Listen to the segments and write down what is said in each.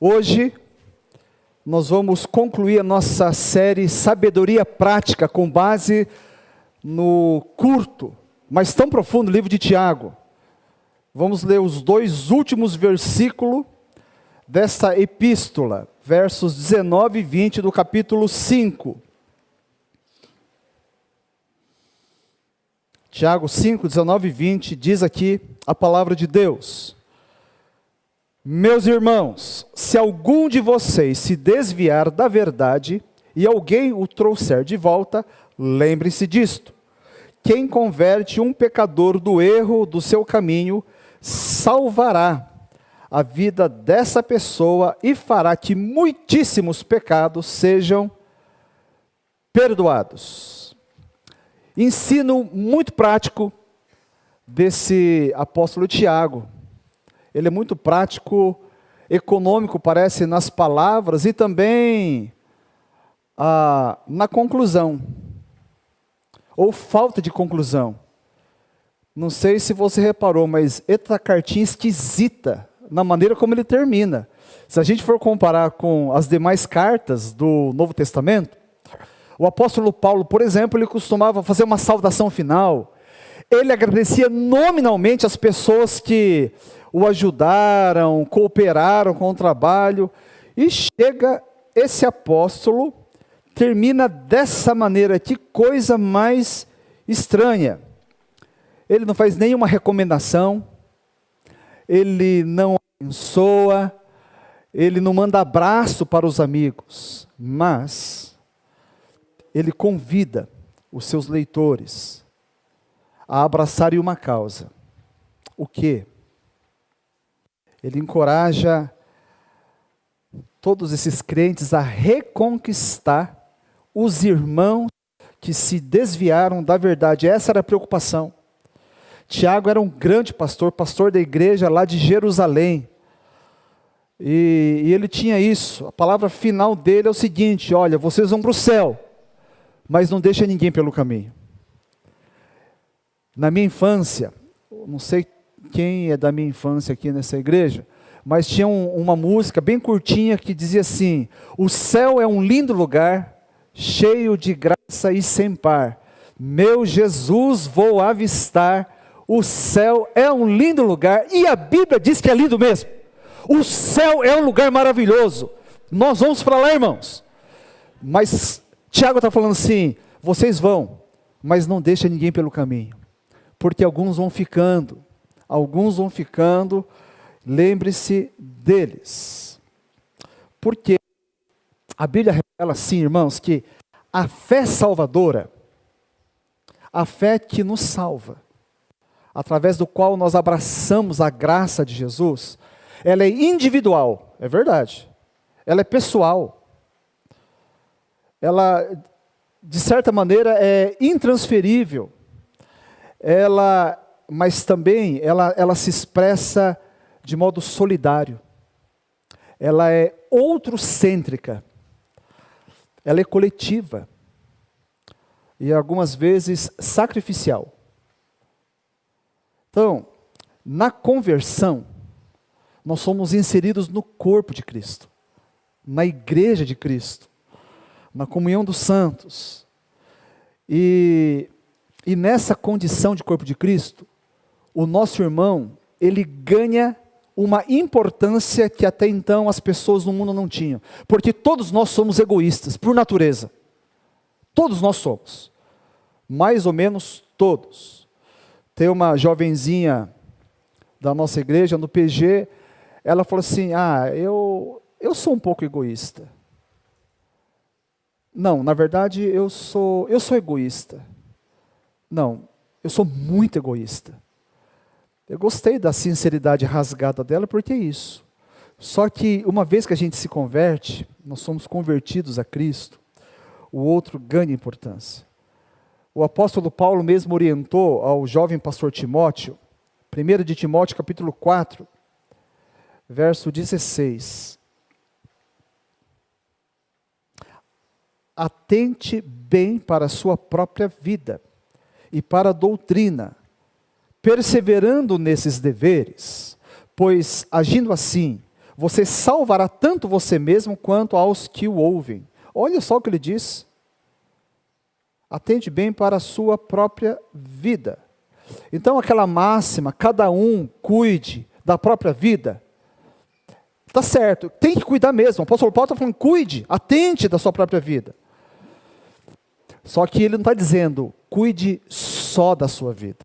Hoje, nós vamos concluir a nossa série Sabedoria Prática, com base no curto, mas tão profundo livro de Tiago. Vamos ler os dois últimos versículos desta epístola, versos 19 e 20 do capítulo 5. Tiago 5, 19 e 20, diz aqui a palavra de Deus: Meus irmãos, se algum de vocês se desviar da verdade e alguém o trouxer de volta, lembre-se disto: quem converte um pecador do erro do seu caminho, salvará a vida dessa pessoa e fará que muitíssimos pecados sejam perdoados. Ensino muito prático desse apóstolo Tiago. Ele é muito prático, econômico, parece, nas palavras e também na conclusão, ou falta de conclusão. Não sei se você reparou, mas essa cartinha esquisita, na maneira como ele termina. Se a gente for comparar com as demais cartas do Novo Testamento, o apóstolo Paulo, por exemplo, ele costumava fazer uma saudação final. Ele agradecia nominalmente as pessoas que o ajudaram, cooperaram com o trabalho. E chega esse apóstolo, termina dessa maneira, que coisa mais estranha. Ele não faz nenhuma recomendação, ele não abençoa, ele não manda abraço para os amigos, mas ele convida os seus leitores a abraçarem uma causa. O quê? Ele encoraja todos esses crentes a reconquistar os irmãos que se desviaram da verdade. Essa era a preocupação. Tiago era um grande pastor, pastor da igreja lá de Jerusalém. E ele tinha isso. A palavra final dele é o seguinte: olha, vocês vão para o céu, mas não deixa ninguém pelo caminho. Na minha infância, não sei quem é da minha infância aqui nessa igreja, mas tinha uma música bem curtinha que dizia assim: o céu é um lindo lugar, cheio de graça e sem par. Meu Jesus vou avistar, o céu é um lindo lugar, e a Bíblia diz que é lindo mesmo. O céu é um lugar maravilhoso. Nós vamos para lá, irmãos. Mas Tiago está falando assim: vocês vão, mas não deixa ninguém pelo caminho, porque alguns vão ficando, lembre-se deles. Porque a Bíblia revela assim, irmãos, que a fé salvadora, a fé que nos salva, através do qual nós abraçamos a graça de Jesus, ela é individual, é verdade, ela é pessoal, ela, de certa maneira, é intransferível, mas também ela se expressa de modo solidário, ela é outrocêntrica, ela é coletiva, e algumas vezes sacrificial. Então, na conversão, nós somos inseridos no corpo de Cristo, na igreja de Cristo, na comunhão dos santos, e nessa condição de corpo de Cristo, o nosso irmão, ele ganha uma importância que até então as pessoas no mundo não tinham, porque todos nós somos egoístas, por natureza, todos nós somos, mais ou menos todos. Tem uma jovenzinha da nossa igreja, no PG, ela falou assim: eu sou um pouco egoísta. Não, na verdade eu sou egoísta. Não, eu sou muito egoísta. Eu gostei da sinceridade rasgada dela, porque é isso. Só que uma vez que a gente se converte, nós somos convertidos a Cristo, o outro ganha importância. O apóstolo Paulo mesmo orientou ao jovem pastor Timóteo, 1 de Timóteo capítulo 4, verso 16. Atente bem para a sua própria vida e para a doutrina, perseverando nesses deveres, pois, agindo assim, você salvará tanto você mesmo quanto aos que o ouvem. Olha só o que ele diz. Atende bem para a sua própria vida. Então aquela máxima, cada um cuide da própria vida, está certo, tem que cuidar mesmo. O apóstolo Paulo está falando, cuide, atente da sua própria vida. Só que ele não está dizendo, cuide só da sua vida.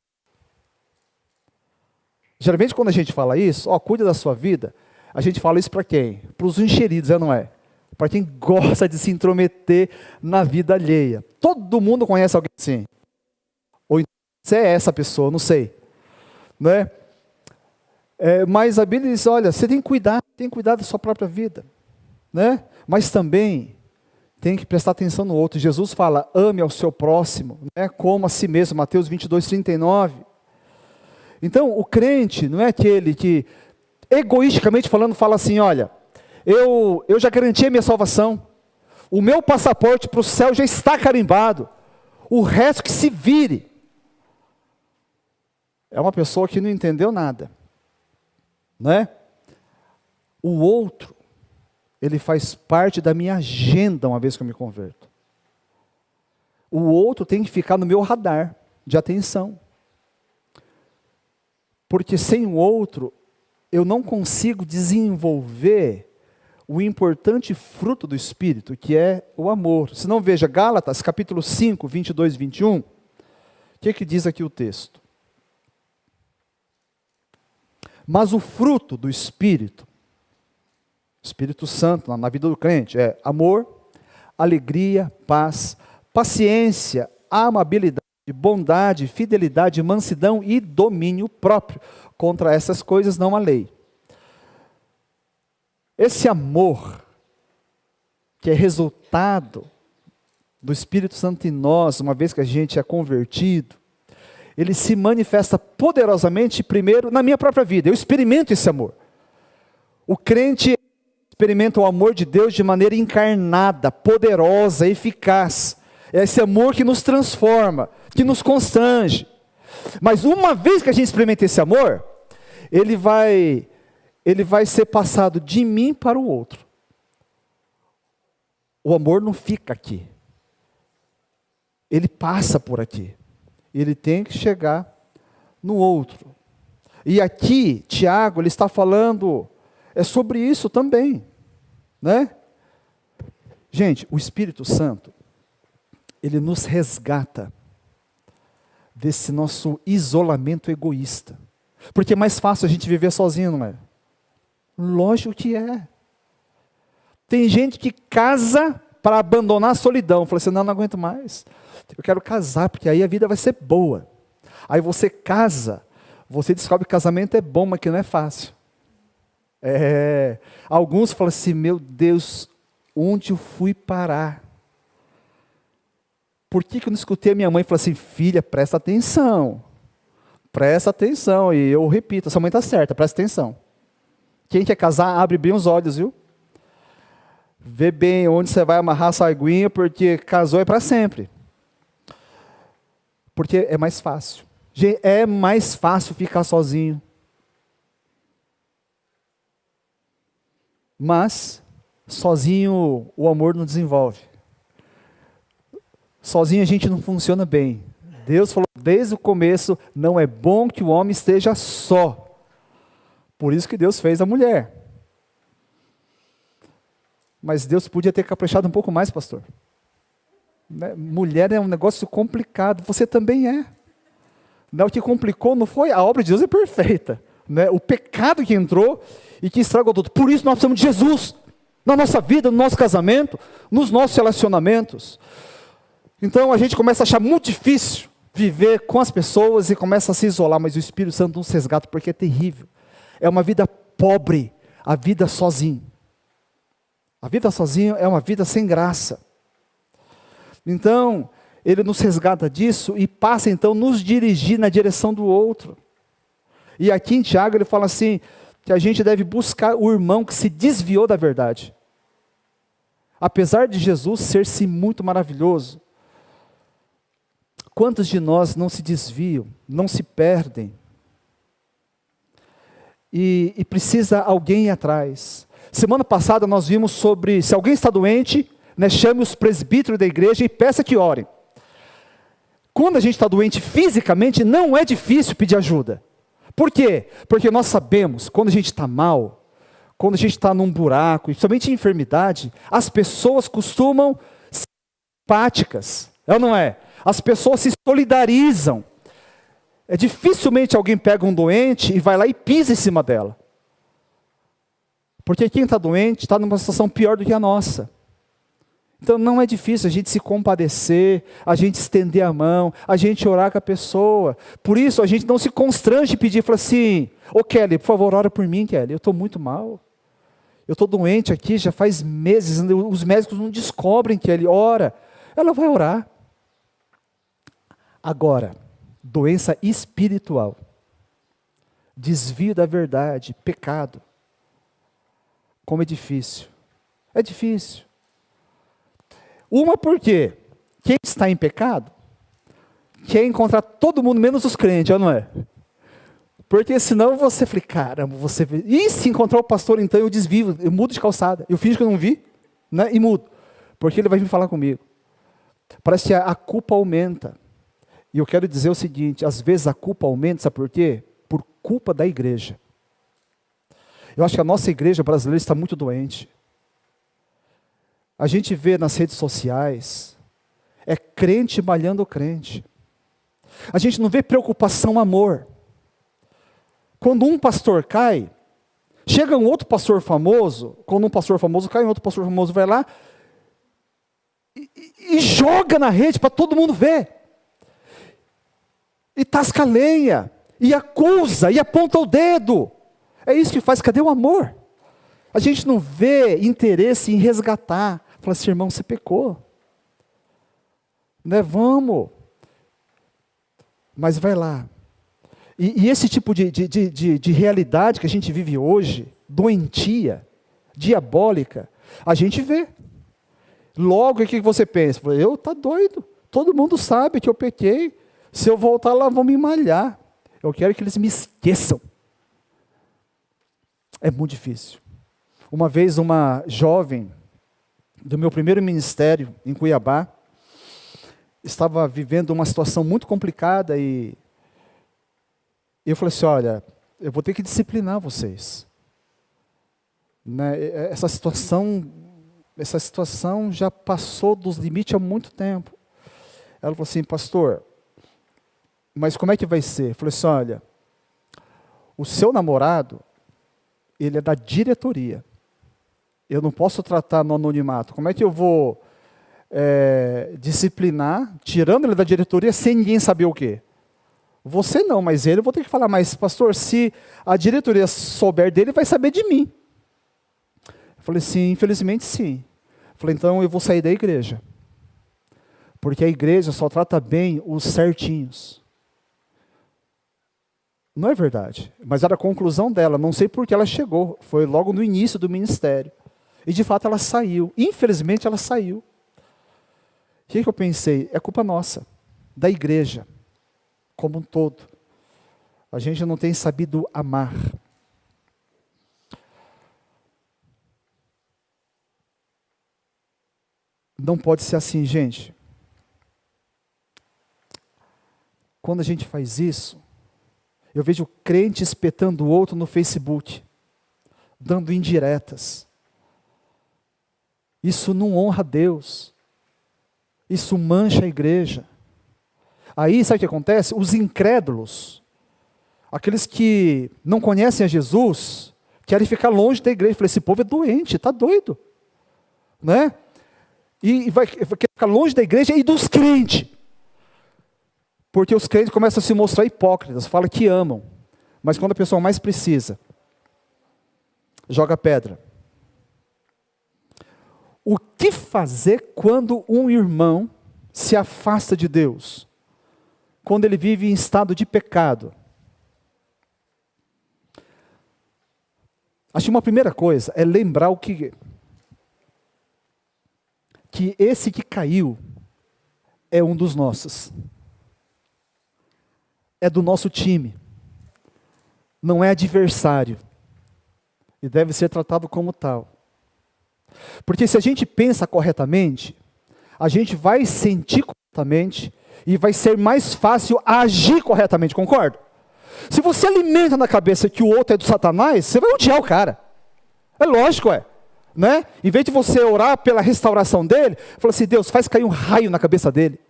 Geralmente quando a gente fala isso, cuide da sua vida, a gente fala isso para quem? Para os enxeridos, não é? Para quem gosta de se intrometer na vida alheia. Todo mundo conhece alguém assim. Ou então você é essa pessoa, não sei. Não é? Mas a Bíblia diz, olha, você tem que cuidar da sua própria vida. Né? Mas também tem que prestar atenção no outro. Jesus fala, ame ao seu próximo, né? Como a si mesmo, Mateus 22:39. Então, o crente não é aquele que, egoisticamente falando, fala assim, olha, eu já garanti a minha salvação, o meu passaporte para o céu já está carimbado, o resto que se vire. É uma pessoa que não entendeu nada, né? O outro, ele faz parte da minha agenda uma vez que eu me converto. O outro tem que ficar no meu radar de atenção. Porque sem o outro, eu não consigo desenvolver o importante fruto do Espírito, que é o amor. Se não, veja Gálatas, capítulo 5, 22 e 21. O que diz aqui o texto? Mas o fruto do Espírito Santo, na vida do crente, é amor, alegria, paz, paciência, amabilidade, bondade, fidelidade, mansidão e domínio próprio. Contra essas coisas não há lei. Esse amor, que é resultado do Espírito Santo em nós, uma vez que a gente é convertido, ele se manifesta poderosamente primeiro na minha própria vida. Eu experimento esse amor. O crente experimenta o amor de Deus de maneira encarnada, poderosa, eficaz. É esse amor que nos transforma, que nos constrange. Mas uma vez que a gente experimenta esse amor, ele vai ser passado de mim para o outro. O amor não fica aqui. Ele passa por aqui. Ele tem que chegar no outro. E aqui, Tiago, ele está falando sobre isso também, né? Gente, o Espírito Santo, ele nos resgata desse nosso isolamento egoísta. Porque é mais fácil a gente viver sozinho, não é? Lógico que é. Tem gente que casa para abandonar a solidão. Fala assim, não aguento mais. Eu quero casar, porque aí a vida vai ser boa. Aí você casa, você descobre que casamento é bom, mas que não é fácil. Alguns falam assim, meu Deus, onde eu fui parar? Por que eu não escutei a minha mãe falar assim, filha, presta atenção. Presta atenção. E eu repito, sua mãe está certa, presta atenção. Quem quer casar, abre bem os olhos, viu? Vê bem onde você vai amarrar a sua aguinha, porque casou é para sempre. Porque é mais fácil. É mais fácil ficar sozinho. Mas, sozinho o amor não desenvolve. Sozinho a gente não funciona bem. Deus falou desde o começo, não é bom que o homem esteja só. Por isso que Deus fez a mulher. Mas Deus podia ter caprichado um pouco mais, pastor. Né? Mulher é um negócio complicado, você também é. Não, o que complicou não foi, a obra de Deus é perfeita. Né? O pecado que entrou e que estragou tudo. Por isso nós precisamos de Jesus. Na nossa vida, no nosso casamento, nos nossos relacionamentos. Então a gente começa a achar muito difícil viver com as pessoas e começa a se isolar, mas o Espírito Santo nos resgata porque é terrível. É uma vida pobre, a vida sozinho. A vida sozinho é uma vida sem graça. Então, ele nos resgata disso e passa então a nos dirigir na direção do outro. E aqui em Tiago ele fala assim, que a gente deve buscar o irmão que se desviou da verdade. Apesar de Jesus ser-se muito maravilhoso, quantos de nós não se desviam, não se perdem? e precisa alguém ir atrás. Semana passada nós vimos sobre, se alguém está doente, né, chame os presbíteros da igreja e peça que orem. Quando a gente está doente fisicamente, não é difícil pedir ajuda. Por quê? Porque nós sabemos, quando a gente está mal, quando a gente está num buraco, principalmente em enfermidade, as pessoas costumam ser empáticas, é ou não é? As pessoas se solidarizam. Dificilmente alguém pega um doente e vai lá e pisa em cima dela. Porque quem está doente está numa situação pior do que a nossa. Então não é difícil a gente se compadecer, a gente estender a mão, a gente orar com a pessoa. Por isso a gente não se constrange e pedir, fala assim, ô Kelly, por favor, ora por mim, Kelly, eu estou muito mal. Eu estou doente aqui já faz meses, os médicos não descobrem, Kelly, ora. Ela vai orar. Agora, doença espiritual, desvio da verdade, pecado. Como é difícil. É difícil. Uma porque quem está em pecado quer encontrar todo mundo menos os crentes, ou não é? Porque senão você fala, caramba, você... E se encontrar o pastor então eu desvio, eu mudo de calçada. Eu finjo que eu não vi, né, e mudo. Porque ele vai vir falar comigo. Parece que a culpa aumenta. E eu quero dizer o seguinte, às vezes a culpa aumenta, sabe por quê? Por culpa da igreja. Eu acho que a nossa igreja brasileira está muito doente. A gente vê nas redes sociais, é crente malhando crente. A gente não vê preocupação, amor. Quando um pastor cai, chega um outro pastor famoso, quando um pastor famoso cai, um outro pastor famoso vai lá e joga na rede para todo mundo ver. E tasca a lenha, e acusa, e aponta o dedo. É isso que faz, cadê o amor? A gente não vê interesse em resgatar. Fala assim, irmão, você pecou. Né? Vamos. Mas vai lá. E esse tipo de realidade que a gente vive hoje, doentia, diabólica, a gente vê. Logo, o que você pensa? Eu tá doido. Todo mundo sabe que eu pequei. Se eu voltar lá, vão me malhar. Eu quero que eles me esqueçam. É muito difícil. Uma vez, uma jovem do meu primeiro ministério em Cuiabá estava vivendo uma situação muito complicada e eu falei assim, olha, eu vou ter que disciplinar vocês. Né? Essa situação já passou dos limites há muito tempo. Ela falou assim, pastor, mas como é que vai ser? Eu falei assim, olha, o seu namorado, ele é da diretoria. Eu não posso tratar no anonimato. Como é que eu vou disciplinar, tirando ele da diretoria, sem ninguém saber o quê? Você não, mas ele eu vou ter que falar, mas pastor, se a diretoria souber dele, vai saber de mim. Eu falei, sim, infelizmente sim. Eu falei, então eu vou sair da igreja. Porque a igreja só trata bem os certinhos. Não é verdade, mas era a conclusão dela, não sei por que ela chegou, foi logo no início do ministério. E de fato ela saiu, infelizmente ela saiu. O que eu pensei? É culpa nossa, da igreja, como um todo. A gente não tem sabido amar. Não pode ser assim, gente. Quando a gente faz isso, eu vejo crente espetando o outro no Facebook, dando indiretas. Isso não honra a Deus. Isso mancha a igreja. Aí, sabe o que acontece? Os incrédulos, aqueles que não conhecem a Jesus, querem ficar longe da igreja. Eu falei, esse povo é doente, está doido. Né? E vai ficar longe da igreja e dos crentes. Porque os crentes começam a se mostrar hipócritas, falam que amam, mas quando a pessoa mais precisa, joga pedra. O que fazer quando um irmão se afasta de Deus? Quando ele vive em estado de pecado? Acho que uma primeira coisa é lembrar que esse que caiu é um dos nossos. É do nosso time. não é adversário e deve ser tratado como tal. Porque se a gente pensa corretamente, a gente vai sentir corretamente e vai ser mais fácil agir corretamente, concorda? Se você alimenta na cabeça que o outro é do Satanás, você vai odiar o cara. É lógico, né? Em vez de você orar pela restauração dele, fala assim, Deus, faz cair um raio na cabeça dele.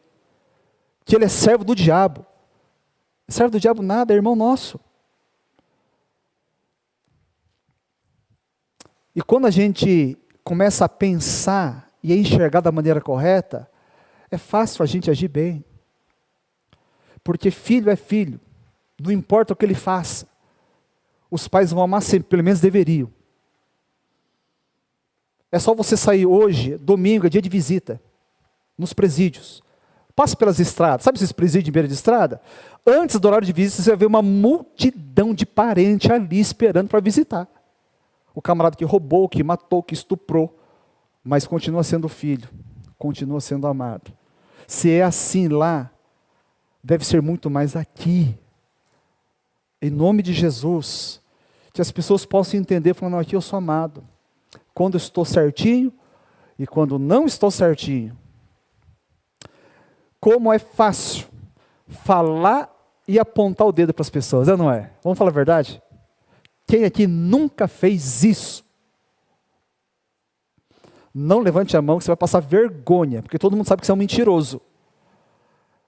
Que ele é servo do diabo. Servo do diabo nada, é irmão nosso. E quando a gente começa a pensar e a enxergar da maneira correta, é fácil a gente agir bem. Porque filho é filho. Não importa o que ele faça. Os pais vão amar sempre, pelo menos deveriam. É só você sair hoje, domingo, é dia de visita, nos presídios. Passe pelas estradas, sabe esses presídios de beira de estrada? Antes do horário de visita, você vai ver uma multidão de parentes ali esperando para visitar. O camarada que roubou, que matou, que estuprou, mas continua sendo filho, continua sendo amado. Se é assim lá, deve ser muito mais aqui. Em nome de Jesus, que as pessoas possam entender, falando, não, aqui eu sou amado. Quando eu estou certinho e quando não estou certinho. Como é fácil falar e apontar o dedo para as pessoas, não é? Vamos falar a verdade? Quem aqui nunca fez isso? Não levante a mão que você vai passar vergonha, porque todo mundo sabe que você é um mentiroso.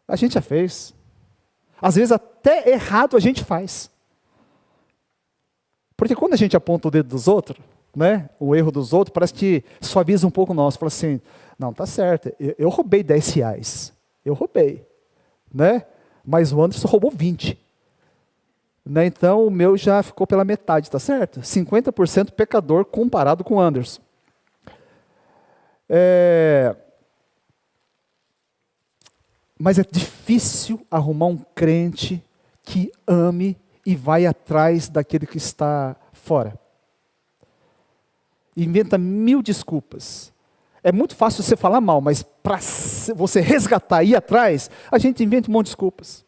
A gente já fez. Às vezes até errado a gente faz. Porque quando a gente aponta o dedo dos outros, né, o erro dos outros, parece que suaviza um pouco o nosso. Fala assim, não, tá certo, eu roubei 10 reais. Eu roubei. Né? Mas o Anderson roubou 20. Né? Então o meu já ficou pela metade, tá certo? 50% pecador comparado com o Anderson. Mas é difícil arrumar um crente que ame e vai atrás daquele que está fora. Inventa 1000 desculpas. É muito fácil você falar mal, mas para você resgatar e ir atrás, a gente inventa um monte de desculpas.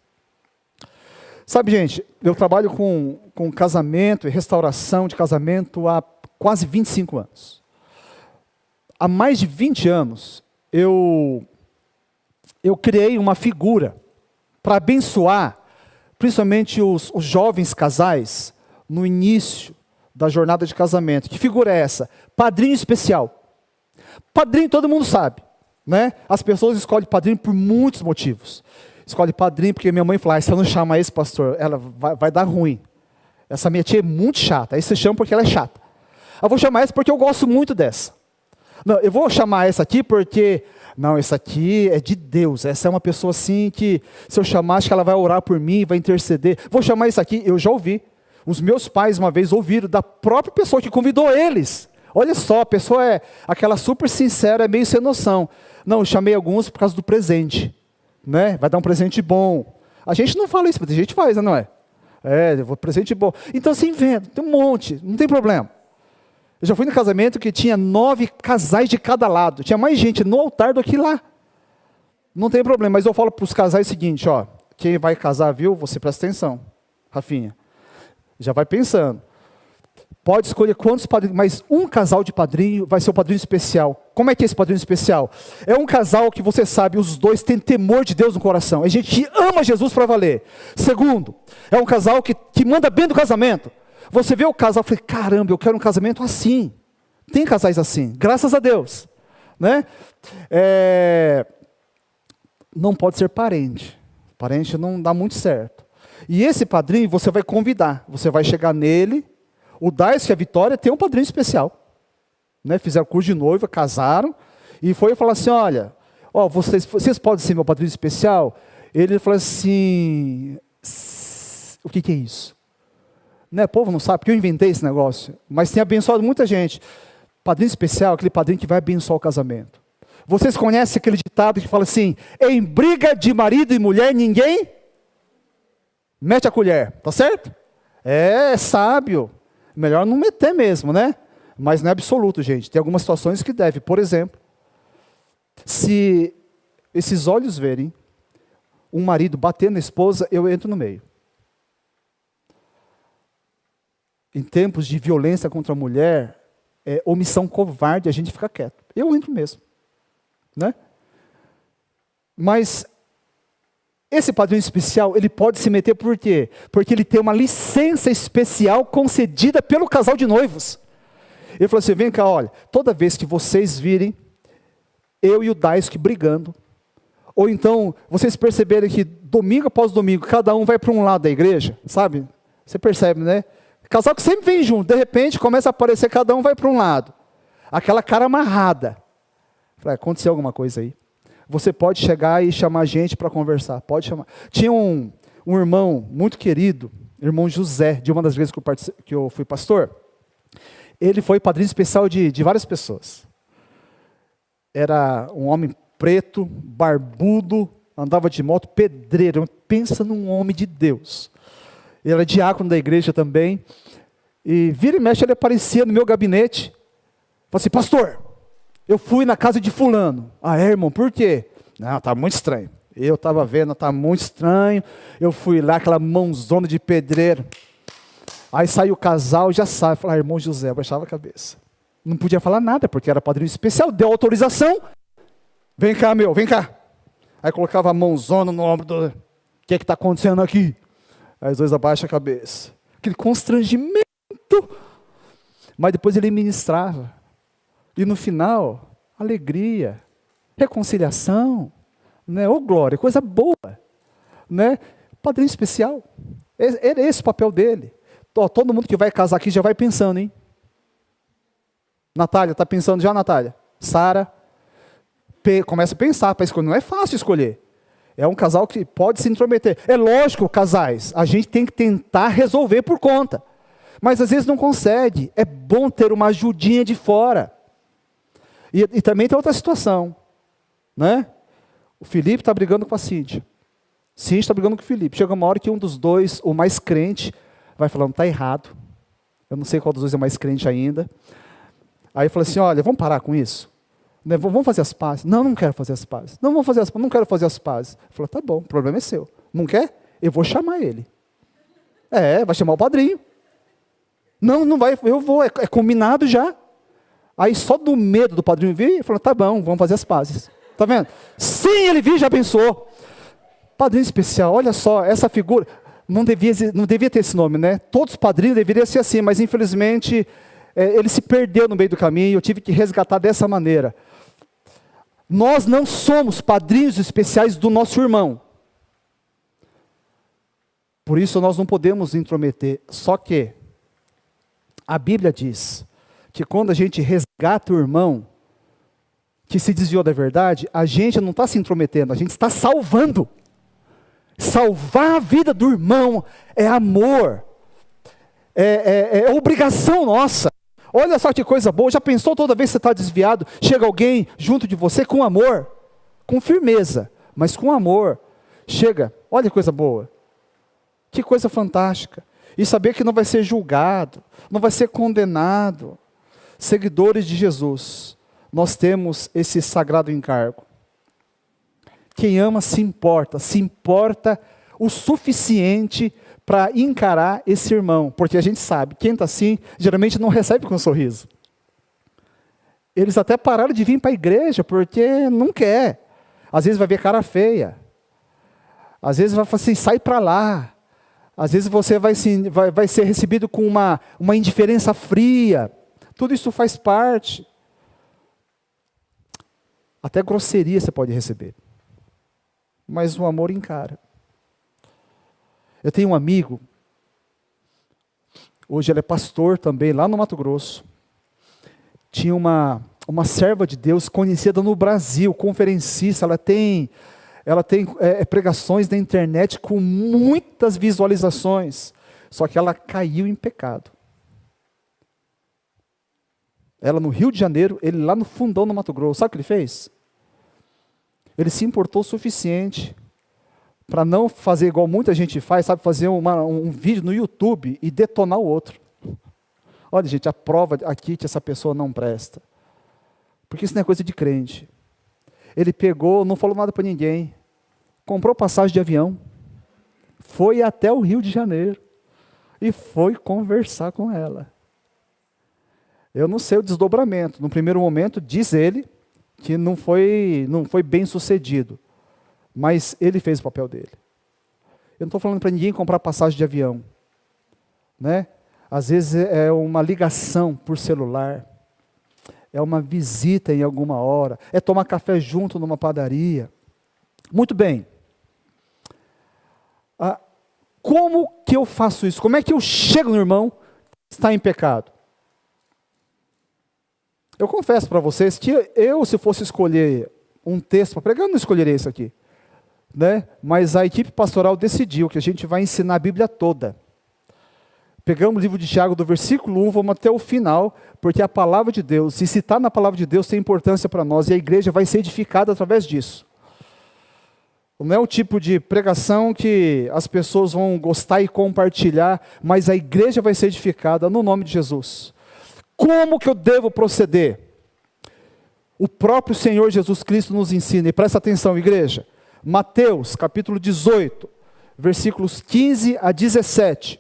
Sabe, gente, eu trabalho com casamento e restauração de casamento há quase 25 anos. Há mais de 20 anos, eu criei uma figura para abençoar, principalmente os jovens casais, no início da jornada de casamento. Que figura é essa? Padrinho especial. Padrinho todo mundo sabe, né? As pessoas escolhem padrinho por muitos motivos. Escolhe padrinho porque minha mãe fala, se eu não chamar esse pastor, ela vai dar ruim. Essa minha tia é muito chata. Aí você chama porque ela é chata. Eu vou chamar essa porque eu gosto muito dessa. Não, eu vou chamar essa aqui porque, não, essa aqui é de Deus. Essa é uma pessoa assim que, se eu chamar, acho que ela vai orar por mim, vai interceder. Vou chamar essa aqui, eu já ouvi. Os meus pais uma vez ouviram da própria pessoa que convidou eles. Olha só, a pessoa é aquela super sincera, é meio sem noção. Não, eu chamei alguns por causa do presente. Né? Vai dar um presente bom. A gente não fala isso, mas a gente faz, não é? Presente bom. Então se inventa, tem um monte, não tem problema. Eu já fui no casamento que tinha 9 casais de cada lado. Tinha mais gente no altar do que lá. Não tem problema, mas eu falo para os casais o seguinte, ó, quem vai casar, viu? Você presta atenção, Rafinha. Já vai pensando. Pode escolher quantos padrinhos, mas um casal de padrinho vai ser o padrinho especial. Como é que é esse padrinho especial? É um casal que você sabe, os dois têm temor de Deus no coração. É gente que ama Jesus para valer. Segundo, é um casal que manda bem do casamento. Você vê o casal e fala, caramba, eu quero um casamento assim. Tem casais assim, graças a Deus. Né? Não pode ser parente. Parente não dá muito certo. E esse padrinho você vai convidar. Você vai chegar nele. O Dais, que é a Vitória, tem um padrinho especial. Né? Fizeram curso de noiva, casaram. E foi falar assim, olha, vocês podem ser meu padrinho especial? Ele falou assim, o que é isso? Né, o povo não sabe, porque eu inventei esse negócio. Mas tem abençoado muita gente. Padrinho especial, aquele padrinho que vai abençoar o casamento. Vocês conhecem aquele ditado que fala assim, em briga de marido e mulher, ninguém mete a colher. Tá certo? É sábio. Melhor não meter mesmo, né? Mas não é absoluto, gente. Tem algumas situações que deve. Por exemplo, se esses olhos verem um marido bater na esposa, eu entro no meio. em tempos de violência contra a mulher, omissão covarde, a gente fica quieto. Eu entro mesmo, né? Mas esse padrinho especial, ele pode se meter por quê? Porque ele tem uma licença especial concedida pelo casal de noivos. Ele falou assim, vem cá, olha, toda vez que vocês virem eu e o Daisuke brigando, ou então vocês perceberem que domingo após domingo, cada um vai para um lado da igreja, sabe? Você percebe, né? Casal que sempre vem junto, de repente começa a aparecer, cada um vai para um lado. Aquela cara amarrada. Falei, aconteceu alguma coisa aí. Você pode chegar e chamar a gente para conversar, pode chamar. Tinha um irmão muito querido, irmão José, de uma das vezes que eu fui pastor. Ele foi padrinho especial de várias pessoas. Era um homem preto, barbudo, andava de moto, pedreiro. Pensa num homem de Deus. Ele era diácono da igreja também. E vira e mexe, ele aparecia no meu gabinete. Falei assim, pastor, eu fui na casa de fulano. Ah, irmão, por quê? Não, tá muito estranho. Eu estava vendo, tá muito estranho. Eu fui lá, aquela mãozona de pedreiro. Aí saiu o casal, já sabe. Falei, irmão José, eu baixava a cabeça. Não podia falar nada, porque era padrinho especial. Deu autorização. Vem cá, meu, vem cá. Aí colocava a mãozona no ombro do... O que está acontecendo aqui? Aí os dois abaixam a cabeça. Aquele constrangimento. Mas depois ele ministrava. E no final, alegria, reconciliação, né? Oh, glória, coisa boa, né? Padrinho especial. É esse o papel dele. Todo mundo que vai casar aqui já vai pensando, hein? Natália, está pensando já, Natália? Sara, começa a pensar para escolher. Não é fácil escolher. É um casal que pode se intrometer. É lógico, casais, a gente tem que tentar resolver por conta. Mas às vezes não consegue. É bom ter uma ajudinha de fora. E também tem outra situação, né? O Felipe está brigando com a Cíntia. Cíntia está brigando com o Felipe. Chega uma hora que um dos dois, o mais crente, vai falando, está errado. Eu não sei qual dos dois é mais crente ainda. Aí fala assim, olha, vamos parar com isso? Né? Vamos fazer as pazes? Não, não quero fazer as pazes. Não, vamos fazer as pazes. Não quero fazer as pazes. Ele falou, tá bom, o problema é seu. Não quer? Eu vou chamar ele. Vai chamar o padrinho. Não, não vai, eu vou, é combinado já. Aí só do medo do padrinho vir, ele falou, tá bom, vamos fazer as pazes. Tá vendo? Sim, ele viu, já abençoou. Padrinho especial, olha só, essa figura, não devia ter esse nome, né? Todos os padrinhos deveriam ser assim, mas infelizmente, ele se perdeu no meio do caminho, eu tive que resgatar dessa maneira. Nós não somos padrinhos especiais do nosso irmão. Por isso nós não podemos intrometer. Só que a Bíblia diz que quando a gente resgata o irmão que se desviou da verdade, a gente não está se intrometendo, a gente está salvando. Salvar a vida do irmão é amor, é obrigação nossa. Olha só que coisa boa, já pensou toda vez que você está desviado, chega alguém junto de você com amor, com firmeza, mas com amor, chega, olha que coisa boa, que coisa fantástica, e saber que não vai ser julgado, não vai ser condenado. Seguidores de Jesus, nós temos esse sagrado encargo. Quem ama se importa o suficiente para encarar esse irmão, porque a gente sabe, quem está assim, geralmente não recebe com um sorriso. Eles até pararam de vir para a igreja, porque não quer. Às vezes vai ver cara feia. Às vezes vai falar assim, sai para lá. Às vezes você vai ser recebido com uma indiferença fria. Tudo isso faz parte. Até grosseria você pode receber. Mas o amor encara. Eu tenho um amigo, hoje ele é pastor também, lá no Mato Grosso. Tinha uma serva de Deus conhecida no Brasil, conferencista, ela tem pregações na internet com muitas visualizações, só que ela caiu em pecado. Ela no Rio de Janeiro, ele lá no fundão no Mato Grosso, sabe o que ele fez? Ele se importou o suficiente para não fazer igual muita gente faz, sabe, fazer um vídeo no YouTube e detonar o outro. Olha, gente, a prova aqui que essa pessoa não presta. Porque isso não é coisa de crente. Ele pegou, não falou nada para ninguém, comprou passagem de avião, foi até o Rio de Janeiro, e foi conversar com ela. Eu não sei o desdobramento. No primeiro momento, diz ele que não foi bem sucedido, mas ele fez o papel dele. Eu não estou falando para ninguém comprar passagem de avião, né? Às vezes é uma ligação por celular, é uma visita em alguma hora, é tomar café junto numa padaria. Muito bem. Como que eu faço isso? Como é que eu chego no irmão que está em pecado? Eu confesso para vocês que eu, se fosse escolher um texto para pregar, eu não escolheria isso aqui, né? Mas a equipe pastoral decidiu que a gente vai ensinar a Bíblia toda. Pegamos o livro de Tiago do versículo 1, vamos até o final, porque a palavra de Deus, e se está na palavra de Deus, tem importância para nós, e a igreja vai ser edificada através disso. Não é o tipo de pregação que as pessoas vão gostar e compartilhar, mas a igreja vai ser edificada no nome de Jesus. Como que eu devo proceder? O próprio Senhor Jesus Cristo nos ensina, e presta atenção, igreja. Mateus, capítulo 18, versículos 15 a 17.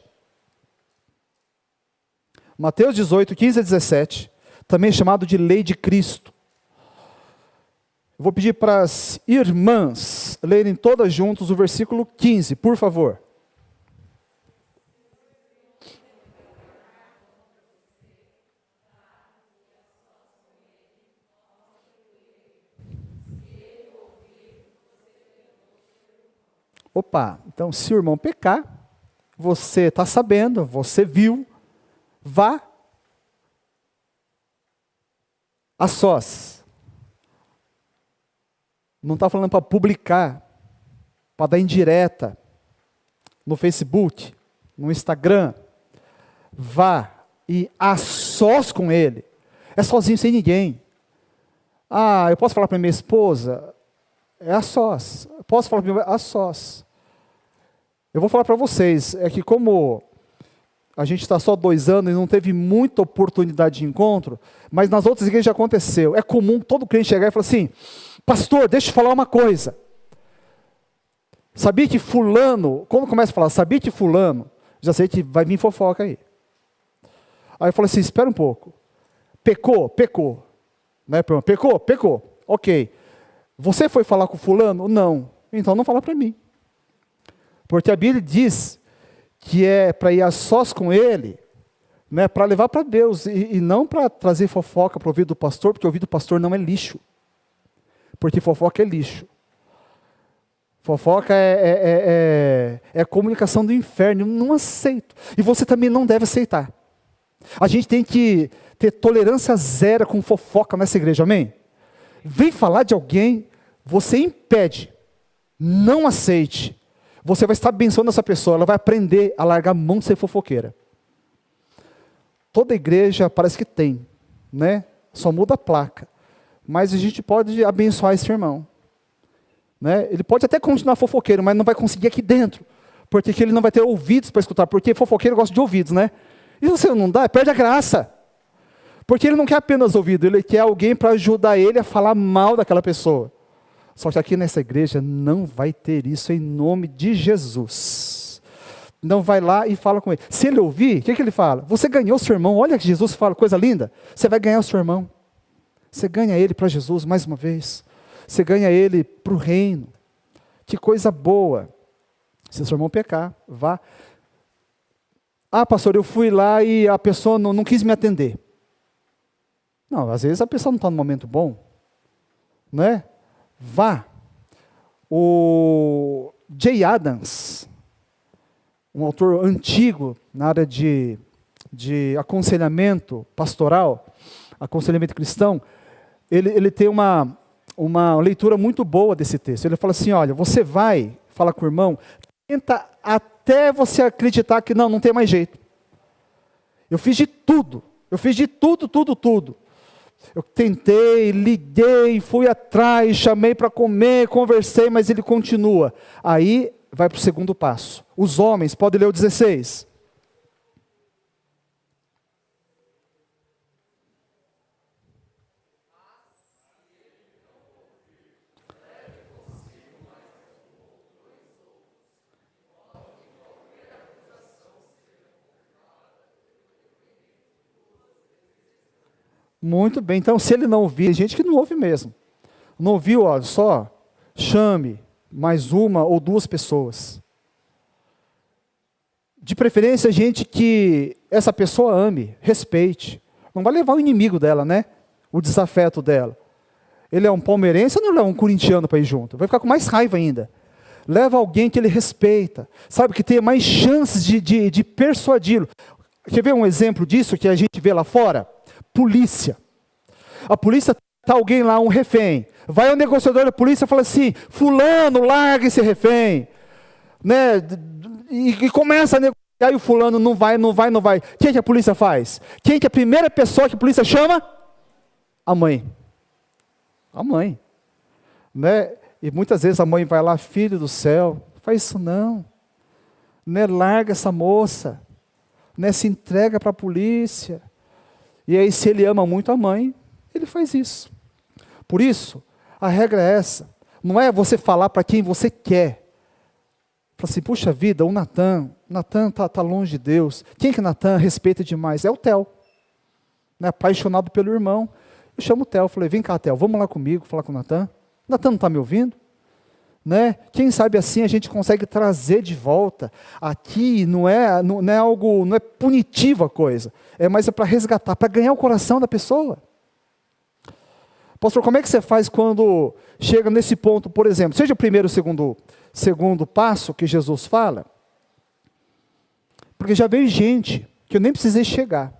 Mateus 18, 15 a 17, também chamado de lei de Cristo. Eu vou pedir para as irmãs lerem todas juntas o versículo 15, por favor. Opa, então se o irmão pecar, você está sabendo, você viu, vá a sós. Não está falando para publicar, para dar indireta no Facebook, no Instagram. Vá e a sós com ele. É sozinho, sem ninguém. Ah, eu posso falar para minha esposa? É a sós. Posso falar para minha a sós. Eu vou falar para vocês, é que como a gente está só 2 anos e não teve muita oportunidade de encontro, mas nas outras igrejas já aconteceu. É comum todo crente chegar e falar assim, pastor, deixa eu falar uma coisa. Sabia que fulano, quando começa a falar, sabia que fulano, já sei que vai vir fofoca aí. Aí eu falei assim, espera um pouco. Pecou. Né? Pecou. Ok. Você foi falar com fulano? Não. Então não fala para mim. Porque a Bíblia diz que é para ir a sós com ele, né, para levar para Deus, e não para trazer fofoca para o ouvido do pastor, porque o ouvido do pastor não é lixo. Porque fofoca é lixo. Fofoca é comunicação do inferno, eu não aceito. E você também não deve aceitar. A gente tem que ter tolerância zero com fofoca nessa igreja, amém? Vem falar de alguém, você impede, não aceite. Você vai estar abençoando essa pessoa, ela vai aprender a largar a mão de ser fofoqueira. Toda igreja parece que tem, né? Só muda a placa. Mas a gente pode abençoar esse irmão. Né? Ele pode até continuar fofoqueiro, mas não vai conseguir aqui dentro. Porque ele não vai ter ouvidos para escutar, porque fofoqueiro gosta de ouvidos, né? E se você não dá, perde a graça. Porque ele não quer apenas ouvido, ele quer alguém para ajudar ele a falar mal daquela pessoa. Só que aqui nessa igreja não vai ter isso em nome de Jesus. Não vai lá e fala com ele. Se ele ouvir, o que ele fala? Você ganhou o seu irmão, olha que Jesus fala, coisa linda. Você vai ganhar o seu irmão. Você ganha ele para Jesus mais uma vez. Você ganha ele para o reino. Que coisa boa. Se o seu irmão pecar, vá. Ah, pastor, eu fui lá e a pessoa não quis me atender. Não, às vezes a pessoa não está no momento bom. Né? Vá. O Jay Adams, um autor antigo na área de aconselhamento pastoral, aconselhamento cristão, ele tem uma leitura muito boa desse texto. Ele fala assim, olha, você vai falar com o irmão, tenta até você acreditar que não tem mais jeito. Eu fiz de tudo. Tudo. Eu tentei, liguei, fui atrás, chamei para comer, conversei, mas ele continua. Aí vai para o segundo passo. Os homens, podem ler o 16. Muito bem. Então, se ele não ouvir, tem gente que não ouve mesmo. Não ouviu, olha só, chame mais uma ou duas pessoas. De preferência, gente que essa pessoa ame, respeite. Não vai levar o inimigo dela, né? O desafeto dela. Ele é um palmeirense ou não é um corintiano para ir junto? Vai ficar com mais raiva ainda. Leva alguém que ele respeita, sabe, que tenha mais chances de persuadi-lo. Quer ver um exemplo disso que a gente vê lá fora? Polícia. A polícia está alguém lá, um refém. Vai ao negociador da polícia e fala assim, fulano, larga esse refém. Né? E começa a negociar e o fulano não vai. Quem que a polícia faz? Quem que é a primeira pessoa que a polícia chama? A mãe. A mãe. Né? E muitas vezes a mãe vai lá, filho do céu, faz isso não. Né? Larga essa moça. Né? Se entrega para a polícia. E aí, se ele ama muito a mãe, ele faz isso. Por isso, a regra é essa. Não é você falar para quem você quer. Fala assim, puxa vida, o Natan está longe de Deus. Quem que Natan respeita demais? É o Theo. Né? Apaixonado pelo irmão. Eu chamo o Theo, falei, vem cá, Theo, vamos lá comigo, falar com o Natan. Natan não está me ouvindo? Né? Quem sabe assim a gente consegue trazer de volta. Aqui não é algo, não é punitivo a coisa. É mais para resgatar, para ganhar o coração da pessoa. Pastor, como é que você faz quando chega nesse ponto, por exemplo, seja o primeiro ou segundo passo que Jesus fala? Porque já veio gente que eu nem precisei chegar.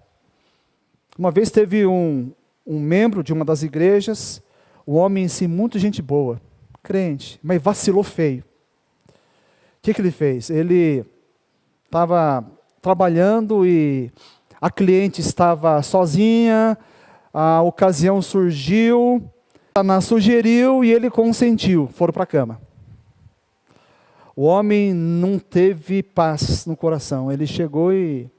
Uma vez teve um membro de uma das igrejas, o homem em si, muito gente boa, crente, mas vacilou feio. O que ele fez? Ele estava trabalhando e a cliente estava sozinha, a ocasião surgiu, Satanás sugeriu e ele consentiu, foram para a cama. O homem não teve paz no coração, ele chegou e